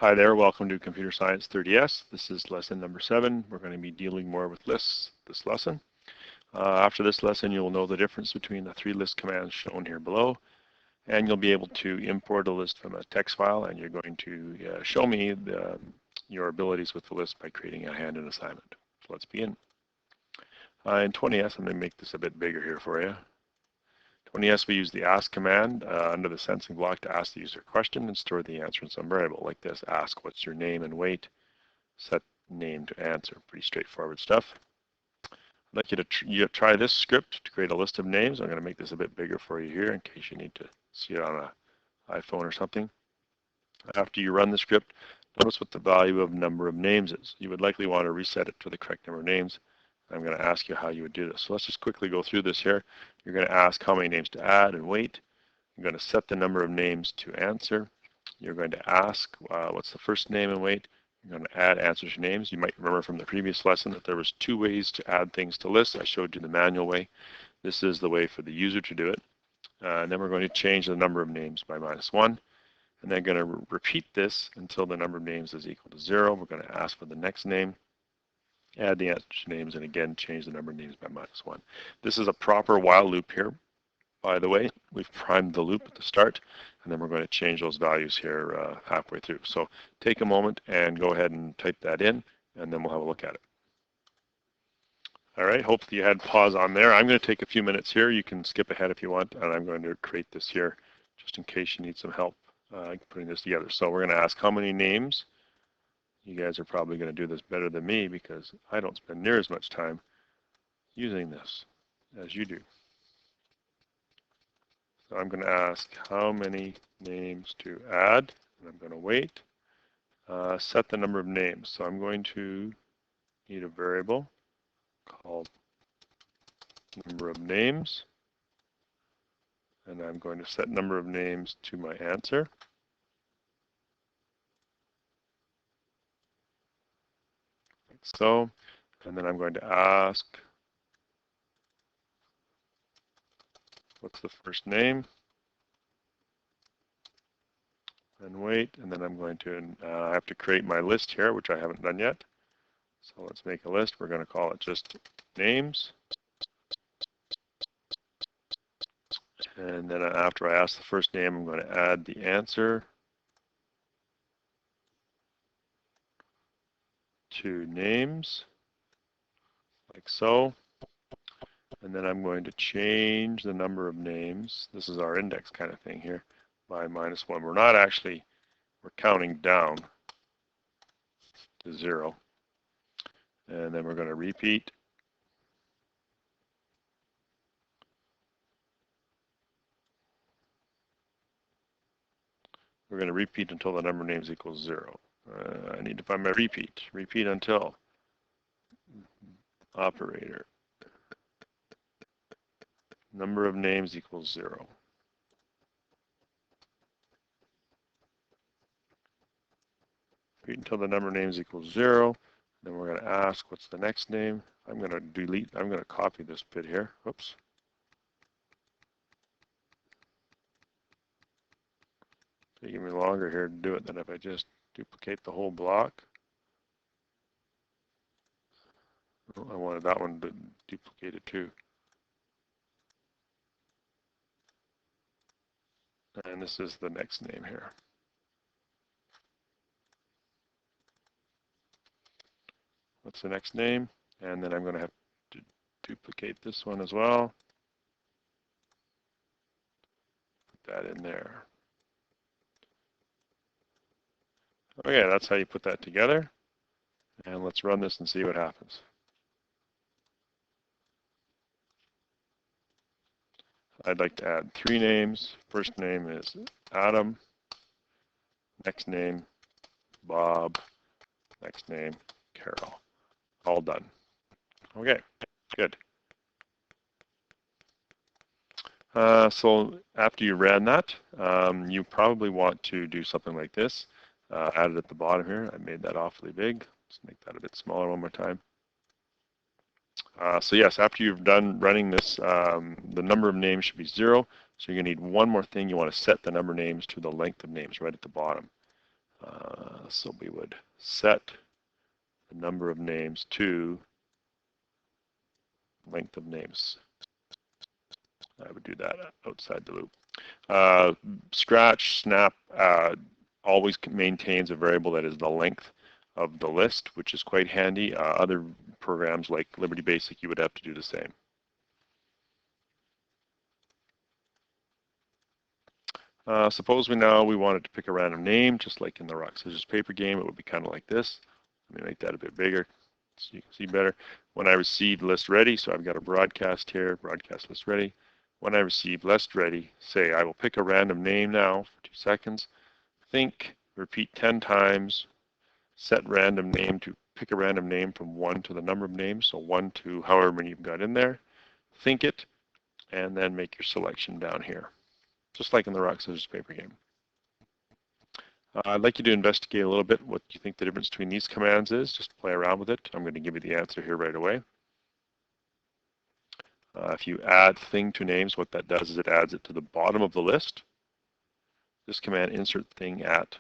Hi there, welcome to Computer Science 30S. This is lesson number 7. We're going to be dealing more with lists this lesson. After this lesson, you'll know the difference between the 3 list commands shown here below, and you'll be able to import a list from a text file, and you're going to show me your abilities with the list by creating a hand-in assignment. So let's begin. In 20S, I'm going to make this a bit bigger here for you. 20S, we use the ask command under the sensing block to ask the user a question and store the answer in some variable like this. Ask what's your name and wait, set name to answer. Pretty straightforward stuff. I'd like you to try this script to create a list of names. I'm going to make this a bit bigger for you here in case you need to see it on an iPhone or something. After you run the script, notice what the value of number of names is. You would likely want to reset it to the correct number of names. I'm going to ask you how you would do this. So let's just quickly go through this here. You're going to ask how many names to add and wait. You're going to set the number of names to answer. You're going to ask what's the first name and wait. You're going to add answers to names. You might remember from the previous lesson that there was 2 ways to add things to lists. I showed you the manual way. This is the way for the user to do it. And then we're going to change the number of names by -1. And then going to repeat this until the number of names is equal to 0. We're going to ask for the next name, add the answer to names, and again change the number of names by -1. This is a proper while loop here. By the way, we've primed the loop at the start, and then we're going to change those values here halfway through. So take a moment and go ahead and type that in, and then we'll have a look at it. All right, hopefully you had pause on there. I'm going to take a few minutes here. You can skip ahead if you want, and I'm going to create this here just in case you need some help putting this together. So we're going to ask how many names. You guys are probably going to do this better than me because I don't spend near as much time using this as you do. So I'm going to ask how many names to add, and I'm going to wait. Set the number of names. So I'm going to need a variable called number of names, and I'm going to set number of names to my answer. Like so, and then I'm going to ask what's the first name, and wait, and then I'm going to I have to create my list here, which I haven't done yet. So let's make a list. We're going to call it just names. And then after I ask the first name, I'm going to add the answer to names, like so. And then I'm going to change the number of names. This is our index kind of thing here by -1. We're not actually, we're counting down to 0. And then we're going to repeat. We're going to repeat until the number of names equals 0. I need to find my repeat. Repeat until operator. Number of names equals 0. Repeat until the number of names equals 0. Then we're going to ask what's the next name. I'm going to copy this bit here. Oops. Taking me longer here to do it than if I just duplicate the whole block. Oh, I wanted that one to duplicate it too. And this is the next name here. What's the next name? And then I'm going to have to duplicate this one as well. Put that in there. Okay, that's how you put that together. And let's run this and see what happens. I'd like to add 3 names. First name is Adam. Next name, Bob. Next name, Carol. All done. Okay, good. So after you ran that, you probably want to do something like this. Add it at the bottom here. I made that awfully big. Let's make that a bit smaller one more time. So yes, after you've done running this, the number of names should be 0. So you're going to need one more thing. You want to set the number of names to the length of names right at the bottom. So we would set the number of names to length of names. I would do that outside the loop. Scratch, Snap always maintains a variable that is the length of the list, which is quite handy. Other programs like Liberty Basic, you would have to do the same. Suppose we wanted to pick a random name, just like in the rock, scissors, paper game, it would be kind of like this. Let me make that a bit bigger so you can see better. When I receive list ready, so I've got a broadcast here, broadcast list ready. When I receive list ready, say I will pick a random name now for 2 seconds. Think, repeat 10 times, set random name to pick a random name from 1 to the number of names, so 1 to however many you've got in there. Think it, and then make your selection down here, just like in the rock, scissors, paper game. I'd like you to investigate a little bit what you think the difference between these commands is. Just play around with it. I'm going to give you the answer here right away. If you add thing to names, what that does is it adds it to the bottom of the list. This command, insert thing at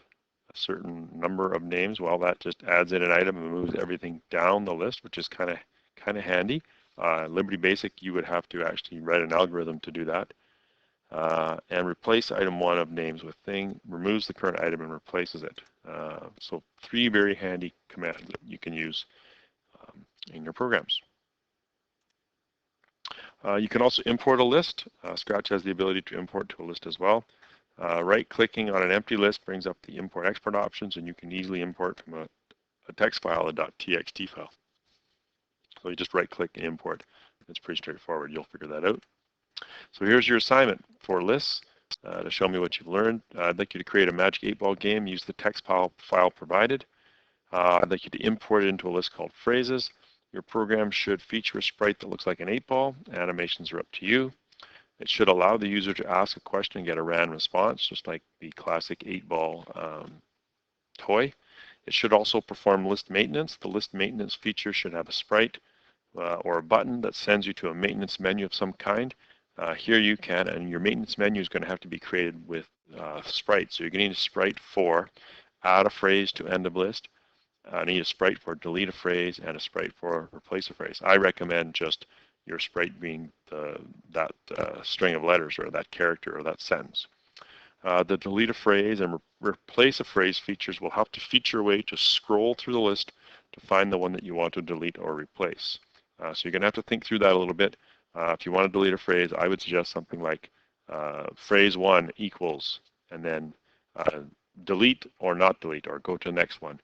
a certain number of names, well, that just adds in an item and moves everything down the list, which is kind of handy. Liberty Basic, you would have to actually write an algorithm to do that. And replace item 1 of names with thing, removes the current item and replaces it. So 3 very handy commands that you can use in your programs. You can also import a list. Scratch has the ability to import to a list as well. Right-clicking on an empty list brings up the import-export options, and you can easily import from a text file, a .txt file. So you just right-click and import. It's pretty straightforward. You'll figure that out. So here's your assignment for lists. To show me what you've learned, I'd like you to create a Magic 8-Ball game. Use the text file provided. I'd like you to import it into a list called phrases. Your program should feature a sprite that looks like an 8-ball. Animations are up to you. It should allow the user to ask a question and get a random response, just like the classic 8-ball toy. It should also perform list maintenance. The list maintenance feature should have a sprite or a button that sends you to a maintenance menu of some kind. Here you can, and your maintenance menu is going to have to be created with sprite. So you're going to need a sprite for add a phrase to end of list. I need a sprite for delete a phrase and a sprite for replace a phrase. I recommend just your sprite being that string of letters or that character or that sentence. The delete a phrase and replace a phrase features will have to feature a way to scroll through the list to find the one that you want to delete or replace. So you're going to have to think through that a little bit. If you want to delete a phrase, I would suggest something like phrase 1 equals, and then delete or not delete, or go to the next one.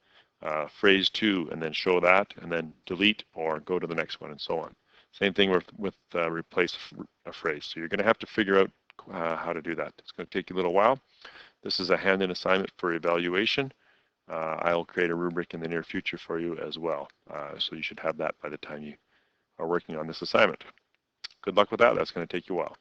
Phrase 2, and then show that, and then delete or go to the next one, and so on. Same thing with replace a phrase. So you're going to have to figure out how to do that. It's going to take you a little while. This is a hand-in assignment for evaluation. I'll create a rubric in the near future for you as well. So you should have that by the time you are working on this assignment. Good luck with that. That's going to take you a while.